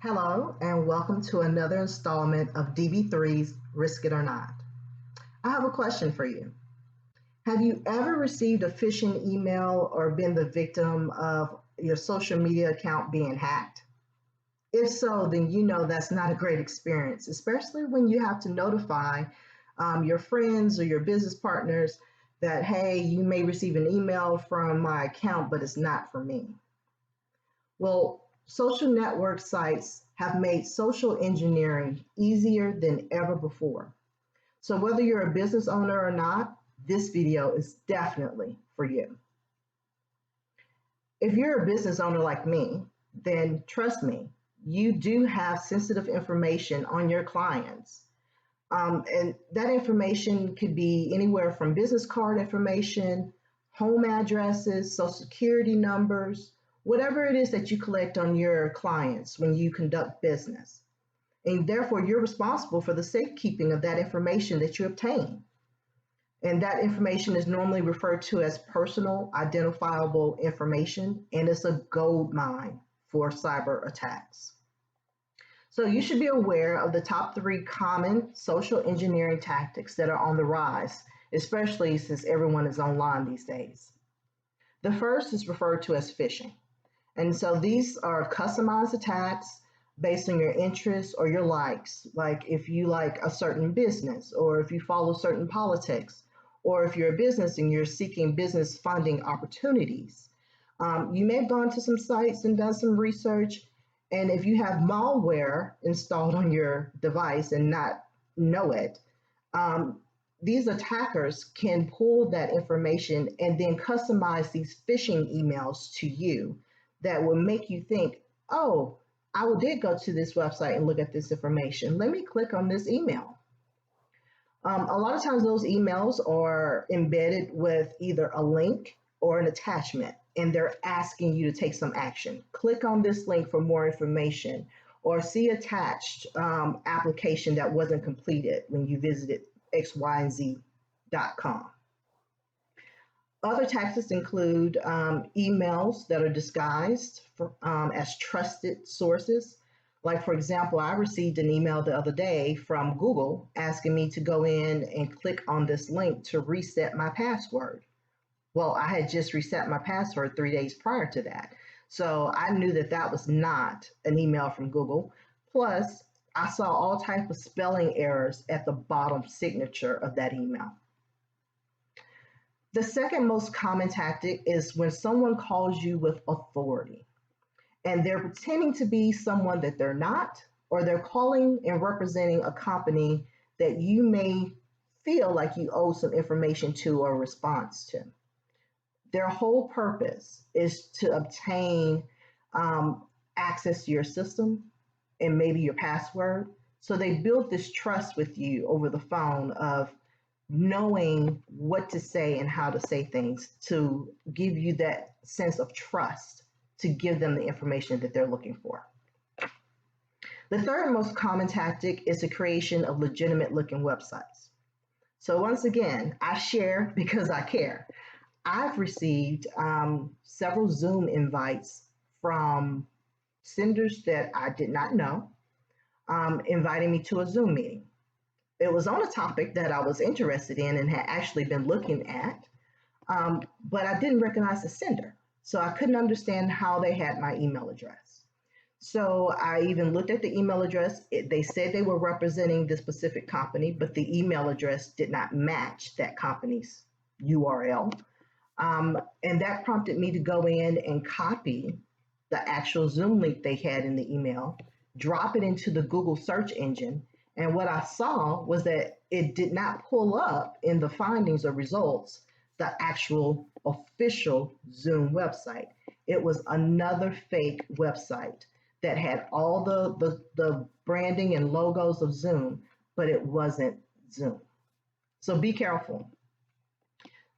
Hello, and welcome to another installment of DB3's Risk It or Not. I have a question for you. Have you ever received a phishing email or been the victim of your social media account being hacked? If so, then you know that's not a great experience, especially when you have to notify your friends or your business partners that, hey, you may receive an email from my account, but it's not for me. Well, social network sites have made social engineering easier than ever before. So, whether you're a business owner or not, this video is definitely for you. If you're a business owner like me, then trust me, you do have sensitive information on your clients. And that information could be anywhere from business card information, home addresses, social security numbers, whatever it is that you collect on your clients when you conduct business. And therefore, you're responsible for the safekeeping of that information that you obtain. And that information is normally referred to as personal identifiable information, and it's a gold mine for cyber attacks. So you should be aware of the top three common social engineering tactics that are on the rise, especially since everyone is online these days. The first is referred to as phishing. And so these are customized attacks based on your interests or your likes, like if you like a certain business, or if you follow certain politics, or if you're a business and you're seeking business funding opportunities. You may have gone to some sites and done some research, and if you have malware installed on your device and not know it, these attackers can pull that information and then customize these phishing emails to you that will make you think, oh, did go to this website and look at this information. Let me click on this email. A lot of times those emails are embedded with either a link or an attachment, and they're asking you to take some action. Click on this link for more information, or see attached application that wasn't completed when you visited xyandz.com. Other tactics include emails that are disguised as trusted sources. Like, for example, I received an email the other day from Google asking me to go in and click on this link to reset my password. Well, I had just reset my password 3 days prior to that. So I knew that that was not an email from Google. Plus, I saw all types of spelling errors at the bottom signature of that email. The second most common tactic is when someone calls you with authority and they're pretending to be someone that they're not, or they're calling and representing a company that you may feel like you owe some information to or response to. Their whole purpose is to obtain access to your system and maybe your password. So they build this trust with you over the phone of knowing what to say and how to say things to give you that sense of trust to give them the information that they're looking for. The third most common tactic is the creation of legitimate looking websites. So once again, I share because I care. I've received several Zoom invites from senders that I did not know, inviting me to a Zoom meeting. It was on a topic that I was interested in and had actually been looking at, but I didn't recognize the sender. So I couldn't understand how they had my email address. So I even looked at the email address. They said they were representing this specific company, but the email address did not match that company's URL. And that prompted me to go in and copy the actual Zoom link they had in the email, drop it into the Google search engine. And what I saw was that it did not pull up in the findings or results the actual official Zoom website. It was another fake website that had all the branding and logos of Zoom, but it wasn't Zoom. So be careful.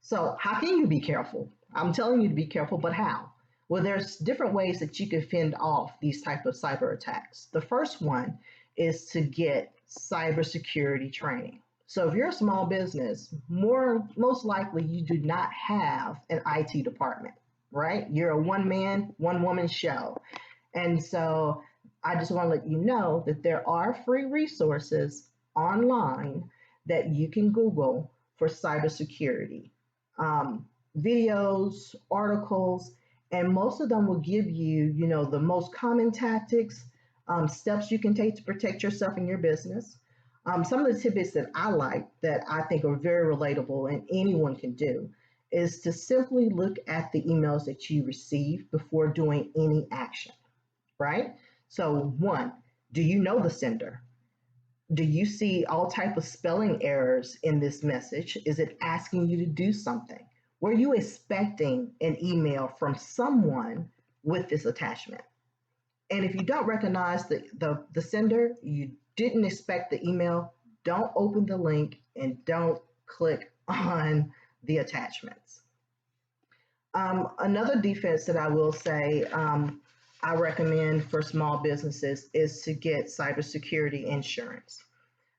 So how can you be careful? I'm telling you to be careful, but how? Well, there's different ways that you can fend off these type of cyber attacks. The first one is to get cybersecurity training. So if you're a small business, most likely you do not have an IT department, right? You're a one man, one woman show. And so I just want to let you know that there are free resources online that you can Google for cybersecurity. Um, Videos, articles, and most of them will give you, the most common tactics, steps you can take to protect yourself and your business. Some of the tidbits that I like that I think are very relatable and anyone can do is to simply look at the emails that you receive before doing any action, right? So one, do you know the sender? Do you see all type of spelling errors in this message? Is it asking you to do something? Were you expecting an email from someone with this attachment? And if you don't recognize the sender, you didn't expect the email, don't open the link and don't click on the attachments. Another defense that I will say I recommend for small businesses is to get cybersecurity insurance.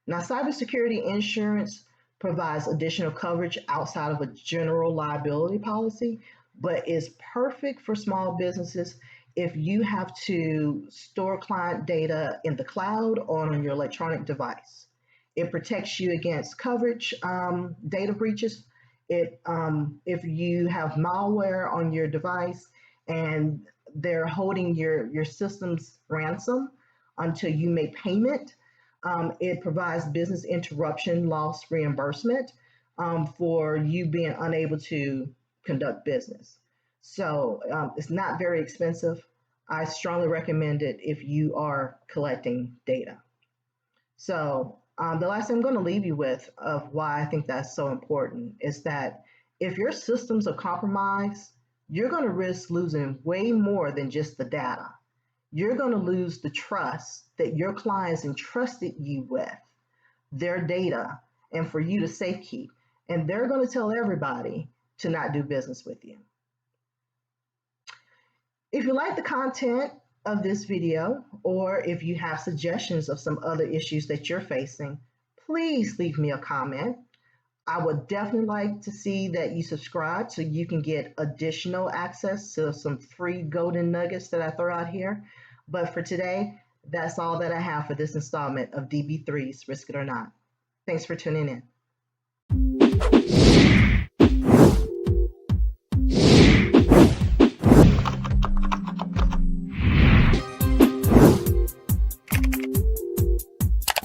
Now, cybersecurity insurance provides additional coverage outside of a general liability policy, but is perfect for small businesses if you have to store client data in the cloud or on your electronic device. It protects you against coverage data breaches. If you have malware on your device and they're holding your system's ransom until you make payment, it provides business interruption loss reimbursement for you being unable to conduct business. So it's not very expensive. I strongly recommend it if you are collecting data. So the last thing I'm going to leave you with of why I think that's so important is that if your systems are compromised, you're going to risk losing way more than just the data. You're going to lose the trust that your clients entrusted you with, their data, and for you to safekeep. And they're going to tell everybody to not do business with you. If you like the content of this video, or if you have suggestions of some other issues that you're facing, please leave me a comment. I would definitely like to see that you subscribe so you can get additional access to some free golden nuggets that I throw out here. But for today, that's all that I have for this installment of DB3's Risk It or Not. Thanks for tuning in.